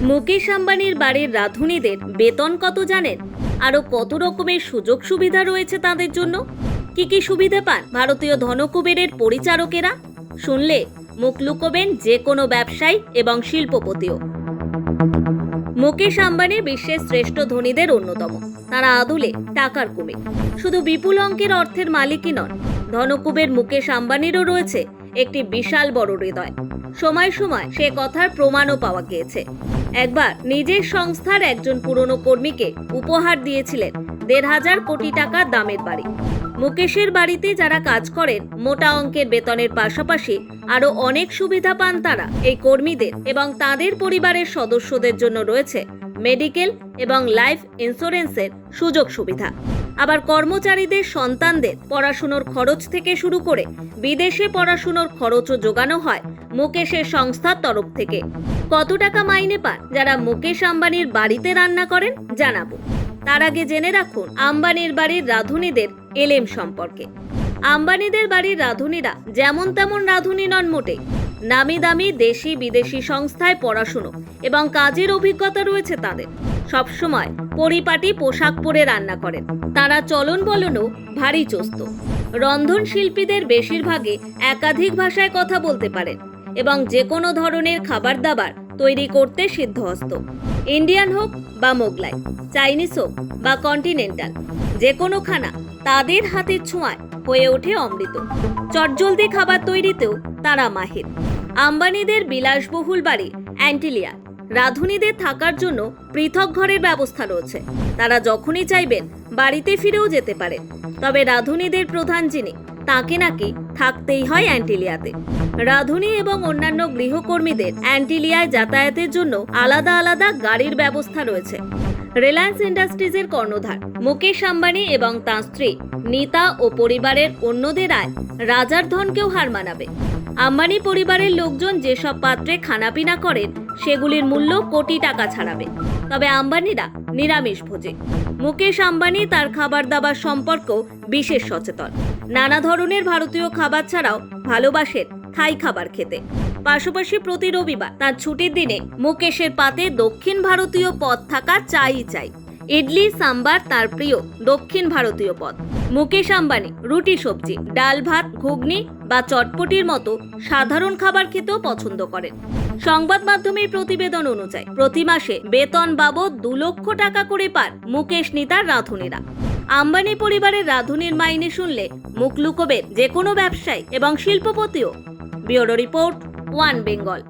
মুকেশ আম্বানির বাড়ির রাঁধুনিদের বেতন কত জানেন? আরও কত রকমের সুযোগ সুবিধা রয়েছে তাদের জন্য? কি কি সুবিধা পান ভারতীয় ধনকুবেরের পরিচারকেরা? শুনলে মুখ লুকোবেন যে কোনো ব্যবসায়ী এবং শিল্পপতিও। মুকেশ আম্বানি বিশ্বের শ্রেষ্ঠ ধনীদের অন্যতম। তারা আদলে টাকার কুমির। শুধু বিপুল অঙ্কের অর্থের মালিকই নন, ধনকুবের মুকেশ আম্বানিরও রয়েছে একটি বিশাল বড় হৃদয়। সময় সময় সে কথার প্রমাণও পাওয়া গিয়েছে। একবার নিজের সংস্থার একজন পুরনো কর্মীকে উপহার দিয়েছিলেন ১,৫০০ কোটি টাকা দামের বাড়ি। মুকেশের বাড়িতে যারা কাজ করেন মোটা অঙ্কের বেতনের পাশাপাশি আরও অনেক সুবিধা পান তারা। এই কর্মীদের এবং তাদের পরিবারের সদস্যদের জন্য রয়েছে মেডিকেল এবং লাইফ ইন্স্যুরেন্সের সুযোগ সুবিধা। আবার কর্মচারীদের সন্তানদের পড়াশুনোর খরচ থেকে শুরু করে বিদেশে পড়াশুনোর খরচও জোগানো হয় মুকেশের সংস্থার তরফ থেকে। কত টাকা মাইনে পান যারা মুকেশ আম্বানির বাড়িতে রান্না করেন জানাবো। তার আগে জেনে রাখুন আম্বানির বাড়ির রাঁধুনিদের এলেম সম্পর্কে। আম্বানিদের বাড়ির রাঁধুনিরা যেমন তেমন রাঁধুনি নন মোটেই। নামি দামি দেশি বিদেশি সংস্থায় পড়াশুনো এবং কাজের অভিজ্ঞতা রয়েছে তাদের। সবসময় পরিপাটি পোশাক পরে রান্না করেন। তারা চলন বলনও ভারী চোস্ত। রন্ধন শিল্পীদের বেশিরভাগই একাধিক ভাষায় কথা বলতে পারেন এবং যে কোনো ধরনের খাবার দাবার তৈরি করতে সিদ্ধহস্ত। ইন্ডিয়ান হোক বা মোগলাই, চাইনিজ হোক বা কন্টিনেন্টাল, যে কোনো খানা তাদের হাতের ছোঁয়ায় হয়ে ওঠে অমৃত। চটজলদি খাবার তৈরিতেও তারা মাহির। আম্বানিদের বিলাসবহুল বাড়ি অ্যান্টিলিয়া। রাঁধুনিদের থাকার জন্য পৃথক ঘরের ব্যবস্থা রয়েছে। তারা যখনই চাইবেন বাড়িতে ফিরেও যেতে পারে। তবে রাঁধুনিদের প্রধান যিনি, তাকে নাকি থাকতেই হয় অ্যান্টিলিয়াতে। রাঁধুনি এবং অন্যান্য গৃহকর্মীদের অ্যান্টিলিয়ায় যাতায়াতের জন্য আলাদা আলাদা গাড়ির ব্যবস্থা রয়েছে। রিলায়েন্স ইন্ডাস্ট্রিজের কর্ণধার মুকেশ আম্বানি এবং তাঁর স্ত্রী নীতা ও পরিবারের অন্যদের আয় রাজার ধনকেও হার মানাবে। আম্বানি পরিবারের লোকজন যেসব পাত্রে খানাপিনা করেন সেগুলির মূল্য কোটি টাকা ছাড়াবে। তবে আম্বানিরা নিরামিষ ভোজে। মুকেশ আম্বানি তার খাবার দাবার সম্পর্কেও বিশেষ সচেতন। নানা ধরনের ভারতীয় খাবার ছাড়াও ভালোবাসেন থাই খাবার খেতে। পাশাপাশি প্রতি রবিবার তার ছুটির দিনে মুকেশের পাতে দক্ষিণ ভারতীয় পদ থাকা চাই। ইডলি সাম্বার তার প্রিয় দক্ষিণ ভারতীয় পদ। মুকেশ আম্বানি রুটি সবজি, ডাল ভাত, ঘুগনি বা চটপটির মতো সাধারণ খাবার খেতেও পছন্দ করেন। সংবাদ মাধ্যমের প্রতিবেদন অনুযায়ী প্রতি মাসে বেতন বাবদ ২ লক্ষ টাকা করে পান মুকেশ নীতার রাঁধুনিরা। আম্বানি পরিবারের রাঁধুনির মাইনে শুনলে মুখ লুকোবেন যে কোনো ব্যবসায়ী এবং শিল্পপতিও। Bureau report, one Bengal.